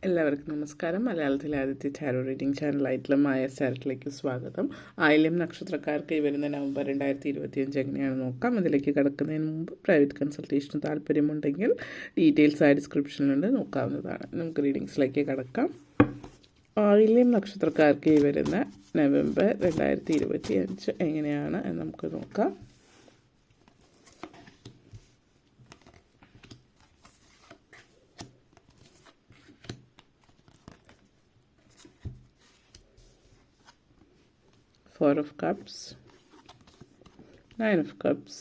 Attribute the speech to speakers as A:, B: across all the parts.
A: എല്ലാവർക്കും നമസ്കാരം. മലയാളത്തിലെ ആദ്യത്തെ ടാരോ റീഡിംഗ് ചാനലായിട്ടുള്ള മായ ചാനലിലേക്ക് സ്വാഗതം. ആയില്യം നക്ഷത്രക്കാർക്ക് ഈ വരുന്ന നവംബർ 2025 എങ്ങനെയാണ് നോക്കാം. അതിലേക്ക് കടക്കുന്നതിന് മുമ്പ് പ്രൈവറ്റ് കൺസൾട്ടേഷന് താല്പര്യമുണ്ടെങ്കിൽ ഡീറ്റെയിൽസ് ആയ ഡിസ്ക്രിപ്ഷനിലുണ്ട്, നോക്കാവുന്നതാണ്. നമുക്ക് റീഡിങ്സിലേക്ക് കടക്കാം. ആയില്യം നക്ഷത്രക്കാർക്ക് ഈ വരുന്ന നവംബർ 2025 എങ്ങനെയാണ് എന്ന് നമുക്ക് നോക്കാം. Four of Cups, Nine of Cups,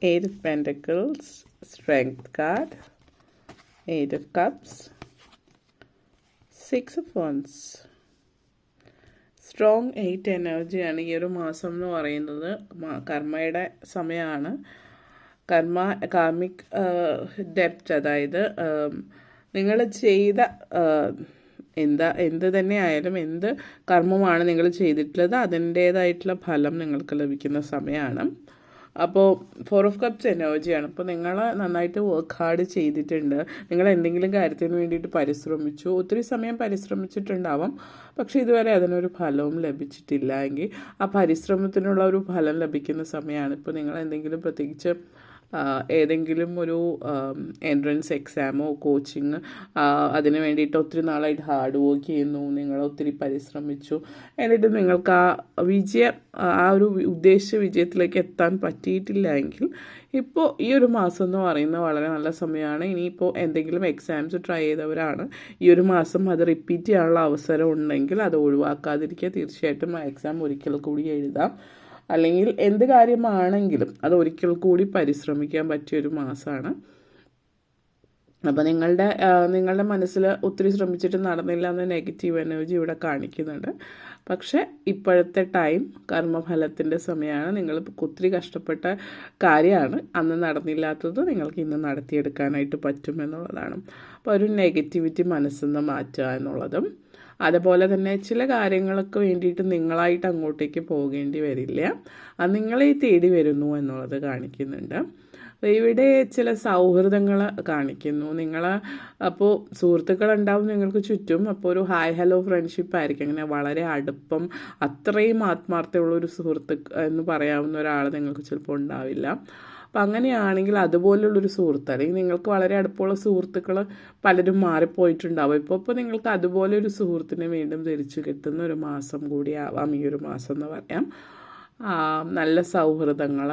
A: Eight of Pentacles, Strength card, Eight of Cups, Six of Wands. Strong 8 എനർജിയാണ് ഈ ഒരു മാസം എന്ന് പറയുന്നത്. കർമ്മയുടെ സമയമാണ്. കാർമിക് ഡെപ്റ്റ്, അതായത് നിങ്ങൾ ചെയ്ത എന്ത് തന്നെ ആയാലും, എന്ത് കർമ്മമാണ് നിങ്ങൾ ചെയ്തിട്ടുള്ളത് അതിൻ്റേതായിട്ടുള്ള ഫലം നിങ്ങൾക്ക് ലഭിക്കുന്ന സമയമാണ്. അപ്പോൾ ഫോർ ഓഫ് കപ്സ് എനർജിയാണ്. അപ്പോൾ നിങ്ങൾ നന്നായിട്ട് വർക്ക് ഹാർഡ് ചെയ്തിട്ടുണ്ട്. നിങ്ങൾ എന്തെങ്കിലും കാര്യത്തിന് വേണ്ടിയിട്ട് പരിശ്രമിച്ചു, ഒത്തിരി സമയം പരിശ്രമിച്ചിട്ടുണ്ടാവാം. പക്ഷേ ഇതുവരെ അതിനൊരു ഫലവും ലഭിച്ചിട്ടില്ല എങ്കിൽ ആ പരിശ്രമത്തിനുള്ള ഒരു ഫലം ലഭിക്കുന്ന സമയമാണ്. ഇപ്പോൾ നിങ്ങൾ എന്തെങ്കിലും പ്രത്യേകിച്ച് ഏതെങ്കിലും ഒരു എൻട്രൻസ് എക്സാമോ കോച്ചിങ് അതിന് വേണ്ടിയിട്ട് ഒത്തിരി നാളായിട്ട് ഹാർഡ് വർക്ക് ചെയ്യുന്നു, നിങ്ങൾ ഒത്തിരി പരിശ്രമിച്ചു, എന്നിട്ട് നിങ്ങൾക്ക് ആ ഒരു ഉദ്ദേശിച്ച വിജയത്തിലേക്ക് എത്താൻ പറ്റിയിട്ടില്ല എങ്കിൽ ഇപ്പോൾ ഈ ഒരു മാസം എന്ന് പറയുന്നത് വളരെ നല്ല സമയമാണ്. ഇനിയിപ്പോൾ എന്തെങ്കിലും എക്സാംസ് ട്രൈ ചെയ്തവരാണ്, ഈ ഒരു മാസം അത് റിപ്പീറ്റ് ചെയ്യാനുള്ള അവസരം ഉണ്ടെങ്കിൽ അത് ഒഴിവാക്കാതിരിക്കുക. തീർച്ചയായിട്ടും ആ എക്സാം ഒരിക്കൽ കൂടി എഴുതാം. അല്ലെങ്കിൽ എന്ത് കാര്യമാണെങ്കിലും അത് ഒരിക്കൽ കൂടി പരിശ്രമിക്കാൻ പറ്റിയൊരു മാസമാണ്. അപ്പോൾ നിങ്ങളുടെ മനസ്സിൽ ഒത്തിരി ശ്രമിച്ചിട്ട് നടന്നില്ല എന്ന നെഗറ്റീവ് എനർജി ഇവിടെ കാണിക്കുന്നുണ്ട്. പക്ഷേ ഇപ്പോഴത്തെ ടൈം കർമ്മഫലത്തിൻ്റെ സമയമാണ്. നിങ്ങൾ ഒത്തിരി കഷ്ടപ്പെട്ട കാര്യമാണ് അന്ന് നടന്നില്ലാത്തത്, നിങ്ങൾക്ക് ഇന്ന് നടത്തിയെടുക്കാനായിട്ട് പറ്റും എന്നുള്ളതാണ്. അപ്പോൾ ഒരു നെഗറ്റിവിറ്റി മനസ്സിൽ നിന്ന് മാറ്റുക എന്നുള്ളതും, അതുപോലെ തന്നെ ചില കാര്യങ്ങൾക്ക് വേണ്ടിയിട്ട് നിങ്ങളായിട്ട് അങ്ങോട്ടേക്ക് പോകേണ്ടി വരില്ല, അത് നിങ്ങളെ തേടി വരുന്നു എന്നുള്ളത് കാണിക്കുന്നുണ്ട്. ഇവിടെ ചില സൗഹൃദങ്ങൾ കാണിക്കുന്നു. അപ്പോൾ സുഹൃത്തുക്കളുണ്ടാവും നിങ്ങൾക്ക് ചുറ്റും. അപ്പോൾ ഒരു ഹായ് ഹലോ ഫ്രണ്ട്ഷിപ്പ് ആയിരിക്കും. അങ്ങനെ വളരെ അടുപ്പം, അത്രയും ആത്മാർത്ഥമുള്ളൊരു സുഹൃത്ത് എന്ന് പറയാവുന്ന ഒരാൾ നിങ്ങൾക്ക് ചിലപ്പോൾ ഉണ്ടാവില്ല. അപ്പം അങ്ങനെയാണെങ്കിൽ അതുപോലുള്ളൊരു സുഹൃത്ത്, അല്ലെങ്കിൽ നിങ്ങൾക്ക് വളരെ അടുപ്പമുള്ള സുഹൃത്തുക്കൾ പലരും മാറിപ്പോയിട്ടുണ്ടാവും. ഇപ്പോൾ നിങ്ങൾക്ക് അതുപോലെ ഒരു സുഹൃത്തിനെ വീണ്ടും തിരിച്ചു കിട്ടുന്ന ഒരു മാസം കൂടി ആവാം ഈ ഒരു മാസം എന്ന് പറയാം. നല്ല സൗഹൃദങ്ങൾ,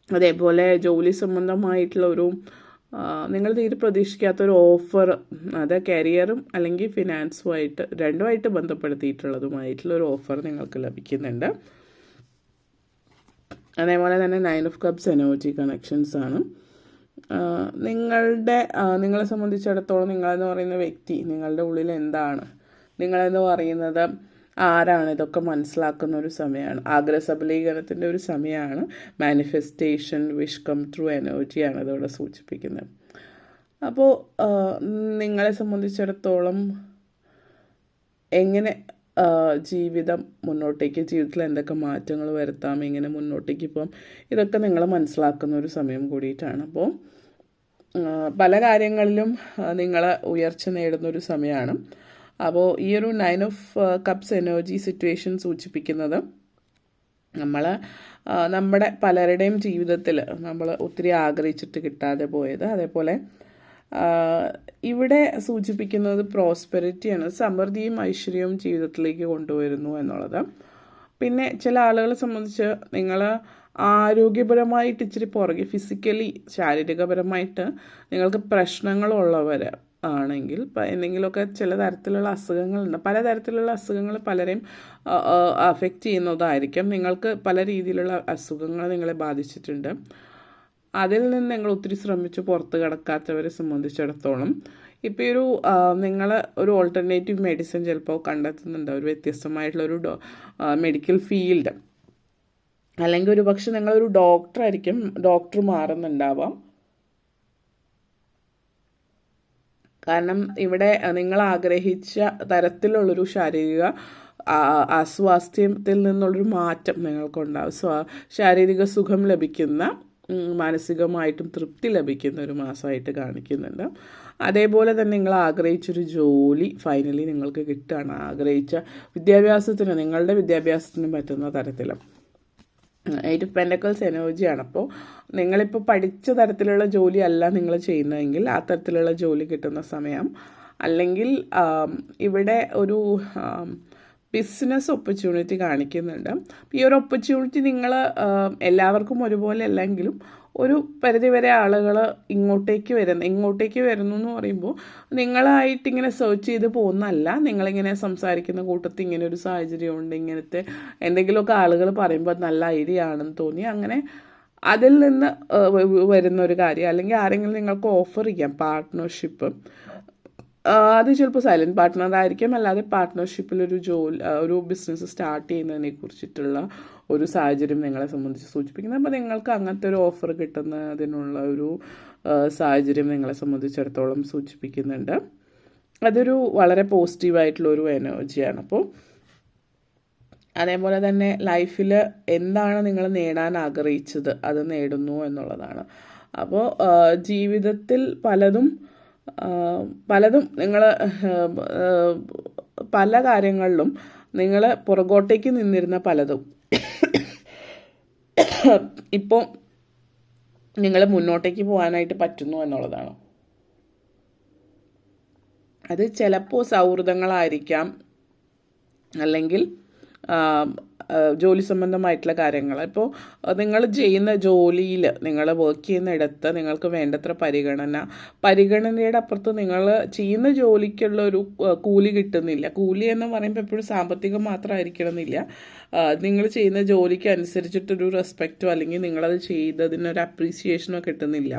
A: അതേപോലെ ജോലി സംബന്ധമായിട്ടുള്ള നിങ്ങൾ തീരെ പ്രതീക്ഷിക്കാത്തൊരു ഓഫർ, അത് കരിയറും അല്ലെങ്കിൽ ഫിനാൻസുമായിട്ട് രണ്ടുമായിട്ട് ബന്ധപ്പെടുത്തിയിട്ടുള്ളതുമായിട്ടുള്ളൊരു ഓഫർ നിങ്ങൾക്ക് ലഭിക്കുന്നുണ്ട്. അതേപോലെ തന്നെ nine of cups energy connections ആണ്. നിങ്ങളെ സംബന്ധിച്ചിടത്തോളം നിങ്ങളെന്ന് പറയുന്ന വ്യക്തി, നിങ്ങളുടെ ഉള്ളിൽ എന്താണ്, നിങ്ങളെന്ന് പറയുന്നത് ആരാണ്, ഇതൊക്കെ മനസ്സിലാക്കുന്ന ഒരു സമയമാണ്. ആഗ്രഹസബലീകരണത്തിൻ്റെ ഒരു സമയമാണ്. മാനിഫെസ്റ്റേഷൻ, വിഷ് കം ത്രൂ എനർജിയാണ് ഇതോടെ സൂചിപ്പിക്കുന്നത്. അപ്പോൾ നിങ്ങളെ സംബന്ധിച്ചിടത്തോളം എങ്ങനെ ജീവിതത്തിൽ എന്തൊക്കെ മാറ്റങ്ങൾ വരുത്താം, എങ്ങനെ മുന്നോട്ടേക്ക് പോകാം, ഇതൊക്കെ നിങ്ങൾ മനസ്സിലാക്കുന്ന ഒരു സമയം കൂടിയിട്ടാണ്. അപ്പോൾ പല കാര്യങ്ങളിലും നിങ്ങൾ ഉയർച്ച നേടുന്നൊരു സമയമാണ്. അപ്പോൾ ഈ ഒരു nine of cups energy situation സൂചിപ്പിക്കുന്നത് നമ്മുടെ പലരുടെയും ജീവിതത്തിൽ നമ്മൾ ഒത്തിരി ആഗ്രഹിച്ചിട്ട് കിട്ടാതെ പോയത്, അതേപോലെ ഇവിടെ സൂചിപ്പിക്കുന്നത് പ്രോസ്പെരിറ്റിയാണ്. സമൃദ്ധിയും ഐശ്വര്യവും ജീവിതത്തിലേക്ക് കൊണ്ടുവരുന്നു എന്നുള്ളത്. പിന്നെ ചില ആളുകളെ സംബന്ധിച്ച് നിങ്ങൾ ആരോഗ്യപരമായിട്ട് ഇച്ചിരി പുറകെ, ഫിസിക്കലി ശാരീരികപരമായിട്ട് നിങ്ങൾക്ക് പ്രശ്നങ്ങളുള്ളവർ ആണെങ്കിൽ, എന്തെങ്കിലുമൊക്കെ ചില തരത്തിലുള്ള അസുഖങ്ങളുണ്ട്. പലതരത്തിലുള്ള അസുഖങ്ങൾ പലരെയും അഫക്റ്റ് ചെയ്യുന്നതായിരിക്കും. നിങ്ങൾക്ക് പല രീതിയിലുള്ള അസുഖങ്ങൾ നിങ്ങളെ ബാധിച്ചിട്ടുണ്ട്. അതിൽ നിന്ന് നിങ്ങൾ ഒത്തിരി ശ്രമിച്ച് പുറത്ത് കിടക്കാത്തവരെ സംബന്ധിച്ചിടത്തോളം ഇപ്പോൾ നിങ്ങൾ ഒരു ഓൾട്ടർനേറ്റീവ് മെഡിസിൻ ചിലപ്പോൾ കണ്ടെത്തുന്നുണ്ട്, ഒരു വ്യത്യസ്തമായിട്ടുള്ളൊരു മെഡിക്കൽ ഫീൽഡ്, അല്ലെങ്കിൽ ഒരു പക്ഷെ നിങ്ങളൊരു ഡോക്ടർ മാറുന്നുണ്ടാവാം. കാരണം ഇവിടെ നിങ്ങൾ ആഗ്രഹിച്ച തരത്തിലുള്ളൊരു ശാരീരിക അസ്വാസ്ഥ്യത്തിൽ നിന്നുള്ളൊരു മാറ്റം നിങ്ങൾക്കുണ്ടാവും. ശാരീരിക സുഖം ലഭിക്കുന്ന മാനസികമായിട്ടും തൃപ്തി ലഭിക്കുന്ന ഒരു മാസമായിട്ട് കാണിക്കുന്നുണ്ട്. അതേപോലെ തന്നെ നിങ്ങൾ ആഗ്രഹിച്ചൊരു ജോലി ഫൈനലി നിങ്ങൾക്ക് കിട്ടുകയാണ്. ആഗ്രഹിച്ച വിദ്യാഭ്യാസത്തിന്, നിങ്ങളുടെ വിദ്യാഭ്യാസത്തിന് പറ്റുന്ന തരത്തിലും. 8 ഓഫ് പെൻറ്റക്കിൾസ് എനർജിയാണ്. അപ്പോൾ നിങ്ങളിപ്പോൾ പഠിച്ച തരത്തിലുള്ള ജോലി അല്ല നിങ്ങൾ ചെയ്യുന്നതെങ്കിൽ ആ തരത്തിലുള്ള ജോലി കിട്ടുന്ന സമയം. അല്ലെങ്കിൽ ഇവിടെ ഒരു ബിസിനസ് ഓപ്പർച്യൂണിറ്റി കാണിക്കുന്നുണ്ട്. ഈ ഒരു ഓപ്പർച്യൂണിറ്റി നിങ്ങൾ എല്ലാവർക്കും ഒരുപോലെ അല്ലെങ്കിലും ഒരു പരിധിവരെ ആളുകൾ ഇങ്ങോട്ടേക്ക് വരുന്നു എന്ന് പറയുമ്പോൾ നിങ്ങളായിട്ടിങ്ങനെ സെർച്ച് ചെയ്ത് പോകുന്നതല്ല. നിങ്ങളിങ്ങനെ സംസാരിക്കുന്ന കൂട്ടത്തിൽ ഇങ്ങനെ ഒരു സാഹചര്യമുണ്ട്, ഇങ്ങനത്തെ എന്തെങ്കിലുമൊക്കെ ആളുകൾ പറയുമ്പോൾ നല്ല ഐഡിയ ആണെന്ന് തോന്നി, അങ്ങനെ അതിൽ നിന്ന് വരുന്ന ഒരു കാര്യം. അല്ലെങ്കിൽ ആരെങ്കിലും നിങ്ങൾക്ക് ഓഫർ ചെയ്യാം പാർട്ട്ണർഷിപ്പ്. അത് ചിലപ്പോൾ സൈലൻറ്റ് പാർട്ട്ണറായിരിക്കും, അല്ലാതെ പാർട്ട്ണർഷിപ്പിൽ ഒരു ബിസിനസ് സ്റ്റാർട്ട് ചെയ്യുന്നതിനെ കുറിച്ചിട്ടുള്ള ഒരു സാഹചര്യം നിങ്ങളെ സംബന്ധിച്ച് സൂചിപ്പിക്കുന്നത്. അപ്പോൾ നിങ്ങൾക്ക് അങ്ങനത്തെ ഒരു ഓഫർ കിട്ടുന്നതിനുള്ള ഒരു സാഹചര്യം നിങ്ങളെ സംബന്ധിച്ചിടത്തോളം സൂചിപ്പിക്കുന്നുണ്ട്. അതൊരു വളരെ പോസിറ്റീവായിട്ടുള്ളൊരു എനർജിയാണ്. അപ്പോൾ അതേപോലെ തന്നെ ലൈഫിൽ എന്താണ് നിങ്ങൾ നേടാൻ ആഗ്രഹിച്ചത് അത് നേടുന്നു എന്നുള്ളതാണ്. അപ്പോൾ ജീവിതത്തിൽ പലതും നിങ്ങൾ പല കാര്യങ്ങളിലും നിങ്ങൾ പുറകോട്ടേക്ക് നിന്നിരുന്ന പലതും ഇപ്പോൾ നിങ്ങൾ മുന്നോട്ടേക്ക് പോകാനായിട്ട് പറ്റുന്നു എന്നുള്ളതാണ്. അത് ചിലപ്പോൾ സൗഹൃദങ്ങളായിരിക്കാം, അല്ലെങ്കിൽ ജോലി സംബന്ധമായിട്ടുള്ള കാര്യങ്ങൾ. ഇപ്പോൾ നിങ്ങൾ ചെയ്യുന്ന ജോലിയിൽ, നിങ്ങൾ വർക്ക് ചെയ്യുന്നിടത്ത് നിങ്ങൾക്ക് വേണ്ടത്ര പരിഗണനയുടെ അപ്പുറത്ത് നിങ്ങൾ ചെയ്യുന്ന ജോലിക്കുള്ള ഒരു കൂലി കിട്ടുന്നില്ല. കൂലി എന്ന് പറയുമ്പോൾ എപ്പോഴും സാമ്പത്തികം മാത്രമായിരിക്കണമെന്നില്ല. നിങ്ങൾ ചെയ്യുന്ന ജോലിക്ക് അനുസരിച്ചിട്ടൊരു റെസ്പെക്റ്റോ അല്ലെങ്കിൽ നിങ്ങളത് ചെയ്തതിനൊരു അപ്രീസിയേഷനോ കിട്ടുന്നില്ല.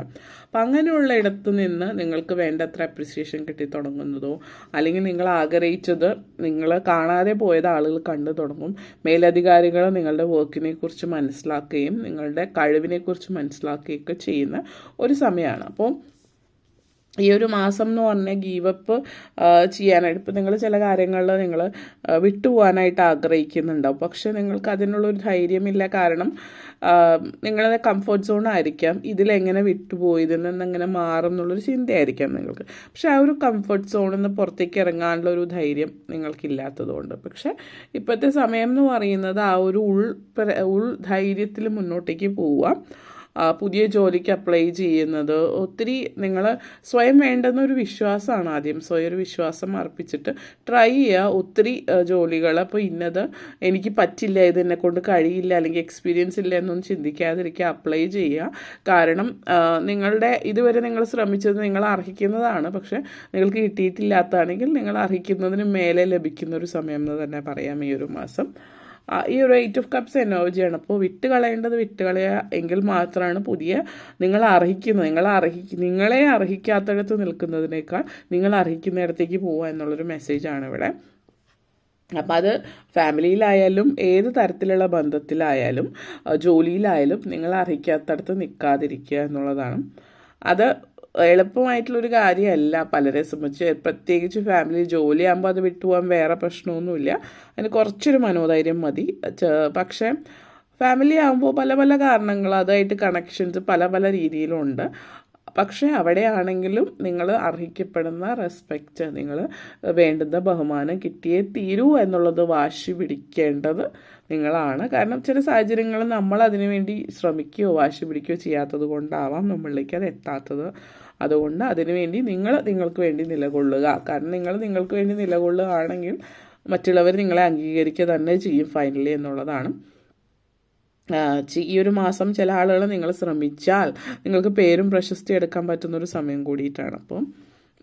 A: അപ്പം അങ്ങനെയുള്ള ഇടത്ത് നിന്ന് നിങ്ങൾക്ക് വേണ്ടത്ര അപ്രീസിയേഷൻ കിട്ടി തുടങ്ങുന്നതോ, അല്ലെങ്കിൽ നിങ്ങൾ ആഗ്രഹിച്ചത് നിങ്ങൾ കാണാതെ പോയത് ആളുകൾ കണ്ടു തുടങ്ങും. മേലധികാരികൾ നിങ്ങളുടെ വർക്കിനെ കുറിച്ച് മനസ്സിലാക്കുകയും നിങ്ങളുടെ കഴിവിനെക്കുറിച്ച് മനസ്സിലാക്കുകയൊക്കെ ചെയ്യുന്ന ഒരു സമയമാണ്. അപ്പോൾ ഈ ഒരു മാസം എന്ന് പറഞ്ഞാൽ ഗീവപ്പ് ചെയ്യാനായിട്ട്, ഇപ്പോൾ നിങ്ങൾ ചില കാര്യങ്ങളിൽ നിങ്ങൾ വിട്ടുപോകാനായിട്ട് ആഗ്രഹിക്കുന്നുണ്ടാവും, പക്ഷെ നിങ്ങൾക്ക് അതിനുള്ളൊരു ധൈര്യമില്ല. കാരണം നിങ്ങളുടെ കംഫർട്ട് സോൺ ആയിരിക്കാം ഇതിലെങ്ങനെ വിട്ടുപോയി, ഇതിൽ നിന്ന് എങ്ങനെ മാറും എന്നുള്ളൊരു ചിന്തയായിരിക്കാം നിങ്ങൾക്ക്. പക്ഷെ ആ ഒരു കംഫർട്ട് സോണിൽ നിന്ന് പുറത്തേക്ക് ഇറങ്ങാനുള്ള ഒരു ധൈര്യം നിങ്ങൾക്കില്ലാത്തതുകൊണ്ട്. പക്ഷെ ഇപ്പോഴത്തെ സമയം എന്ന് പറയുന്നത് ആ ഒരു ഉൾ ധൈര്യത്തിൽ മുന്നോട്ടേക്ക് പോവുക. പുതിയ ജോലിക്ക് അപ്ലൈ ചെയ്യുന്നത് ഒത്തിരി നിങ്ങൾ സ്വയം വേണ്ടുന്നൊരു വിശ്വാസമാണ്. ആദ്യം സ്വയം ഒരു വിശ്വാസം അർപ്പിച്ചിട്ട് ട്രൈ ചെയ്യുക ഒത്തിരി ജോലികൾ. അപ്പോൾ ഇന്നത് എനിക്ക് പറ്റില്ല, ഇത് എന്നെ കൊണ്ട് കഴിയില്ല, അല്ലെങ്കിൽ എക്സ്പീരിയൻസ് ഇല്ല എന്നൊന്നും ചിന്തിക്കാതിരിക്കുക, അപ്ലൈ ചെയ്യുക. കാരണം നിങ്ങളുടെ ഇതുവരെ നിങ്ങൾ ശ്രമിച്ചത് നിങ്ങൾ അർഹിക്കുന്നതാണ്, പക്ഷേ നിങ്ങൾക്ക് കിട്ടിയിട്ടില്ലാത്തതാണെങ്കിൽ നിങ്ങൾ അർഹിക്കുന്നതിന് മേലെ ലഭിക്കുന്ന ഒരു സമയം എന്ന് തന്നെ പറയാം ഈ ഒരു മാസം. ഈ ഒരു 8 ഓഫ് കപ്സ് എനർജിയാണ്. അപ്പോൾ വിട്ടുകളയേണ്ടത് വിട്ടുകളയുക എങ്കിൽ മാത്രമാണ് പുതിയ നിങ്ങളെ അർഹിക്കാത്തടത്ത് നിൽക്കുന്നതിനേക്കാൾ നിങ്ങൾ അർഹിക്കുന്നിടത്തേക്ക് പോവുക എന്നുള്ളൊരു മെസ്സേജാണ് ഇവിടെ. അപ്പം അത് ഫാമിലിയിലായാലും ഏത് തരത്തിലുള്ള ബന്ധത്തിലായാലും ജോലിയിലായാലും നിങ്ങൾ അർഹിക്കാത്തടത്ത് നിൽക്കാതിരിക്കുക എന്നുള്ളതാണ്. അത് എളുപ്പമായിട്ടുള്ളൊരു കാര്യമല്ല പലരെ സംബന്ധിച്ച്, പ്രത്യേകിച്ച് ഫാമിലി ജോലിയാകുമ്പോൾ അത് വിട്ടുപോകാൻ വേറെ പ്രശ്നമൊന്നുമില്ല, അതിന് കുറച്ചൊരു മനോധൈര്യം മതി. പക്ഷേ ഫാമിലി ആകുമ്പോൾ പല പല കാരണങ്ങൾ, അതായിട്ട് കണക്ഷൻസ് പല രീതിയിലുണ്ട്. പക്ഷേ അവിടെയാണെങ്കിലും നിങ്ങൾ അർഹിക്കപ്പെടുന്ന റെസ്പെക്റ്റ്, നിങ്ങൾ വേണ്ടുന്ന ബഹുമാനം കിട്ടിയേ തീരൂ എന്നുള്ളത് വാശി പിടിക്കേണ്ടത് നിങ്ങളാണ്. കാരണം ചില സാഹചര്യങ്ങളിൽ നമ്മൾ അതിനു വേണ്ടി ശ്രമിക്കുകയോ വാശി പിടിക്കുകയോ ചെയ്യാത്തത് കൊണ്ടാവാം നമ്മളിലേക്ക് അത് എത്താത്തത്. അതുകൊണ്ട് അതിനുവേണ്ടി നിങ്ങൾക്ക് വേണ്ടി നിലകൊള്ളുക. കാരണം നിങ്ങൾക്ക് വേണ്ടി നിലകൊള്ളുകയാണെങ്കിൽ മറ്റുള്ളവർ നിങ്ങളെ അംഗീകരിക്കുക തന്നെ ചെയ്യും ഫൈനലി എന്നുള്ളതാണ്. ഈ ഒരു മാസം ചില ആളുകൾ നിങ്ങൾ ശ്രമിച്ചാൽ നിങ്ങൾക്ക് പേരും പ്രശസ്തി എടുക്കാൻ പറ്റുന്നൊരു സമയം കൂടിയിട്ടാണ്. അപ്പോൾ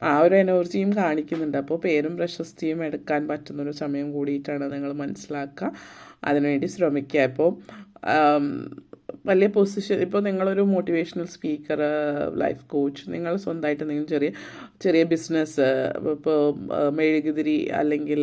A: ആ ഒരു എനർജിയും കാണിക്കുന്നുണ്ട്. അപ്പോൾ പേരും പ്രശസ്തിയും എടുക്കാൻ പറ്റുന്നൊരു സമയം കൂടിയിട്ടാണ് നിങ്ങൾ മനസ്സിലാക്കുക. അതിനുവേണ്ടി ശ്രമിക്കുക. ഇപ്പോൾ വലിയ പൊസിഷൻ, ഇപ്പോൾ നിങ്ങളൊരു മോട്ടിവേഷണൽ സ്പീക്കർ, ലൈഫ് കോച്ച്, നിങ്ങൾ സ്വന്തമായിട്ട് എന്തെങ്കിലും ചെറിയ ബിസിനസ്, ഇപ്പോൾ മെഴുകുതിരി അല്ലെങ്കിൽ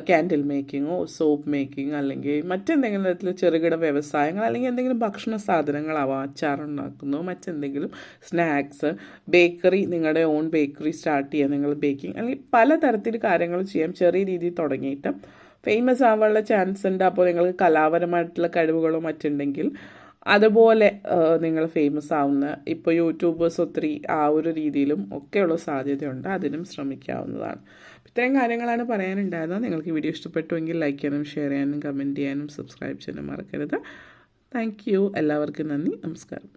A: ക്യാൻഡിൽ മേക്കിങ്ങോ സോപ്പ് മേക്കിംഗ് അല്ലെങ്കിൽ മറ്റെന്തെങ്കിലും തരത്തിൽ ചെറുകിട വ്യവസായങ്ങൾ, അല്ലെങ്കിൽ എന്തെങ്കിലും ഭക്ഷണ സാധനങ്ങളാവാം, അച്ചാറുണ്ടാക്കുന്നു, മറ്റെന്തെങ്കിലും സ്നാക്സ്, ബേക്കറി, നിങ്ങളുടെ ഓൺ ബേക്കറി സ്റ്റാർട്ട് ചെയ്യുക, നിങ്ങൾ ബേക്കിംഗ്, അല്ലെങ്കിൽ പലതരത്തിൽ കാര്യങ്ങൾ ചെയ്യാം. ചെറിയ രീതിയിൽ തുടങ്ങിയിട്ട് ഫേമസ് ആവാനുള്ള ചാൻസ് ഉണ്ട്. അപ്പോൾ നിങ്ങൾക്ക് കലാപരമായിട്ടുള്ള കഴിവുകളോ മറ്റുണ്ടെങ്കിൽ അതുപോലെ നിങ്ങൾ ഫേമസ് ആവുന്ന ഇപ്പോൾ യൂട്യൂബേഴ്സ് ഒത്തിരി ആ ഒരു രീതിയിലും ഒക്കെയുള്ള സാധ്യതയുണ്ട്. അതിനും ശ്രമിക്കാവുന്നതാണ്. ഇത്രയും കാര്യങ്ങളാണ് പറയാനുണ്ടായിരുന്നത്. നിങ്ങൾക്ക് ഈ വീഡിയോ ഇഷ്ടപ്പെട്ടുവെങ്കിൽ ലൈക്ക് ചെയ്യാനും ഷെയർ ചെയ്യാനും കമൻറ്റ് ചെയ്യാനും സബ്സ്ക്രൈബ് ചെയ്യാനും മറക്കരുത്. Thank you. എല്ലാവർക്കും നന്ദി. നമസ്കാരം.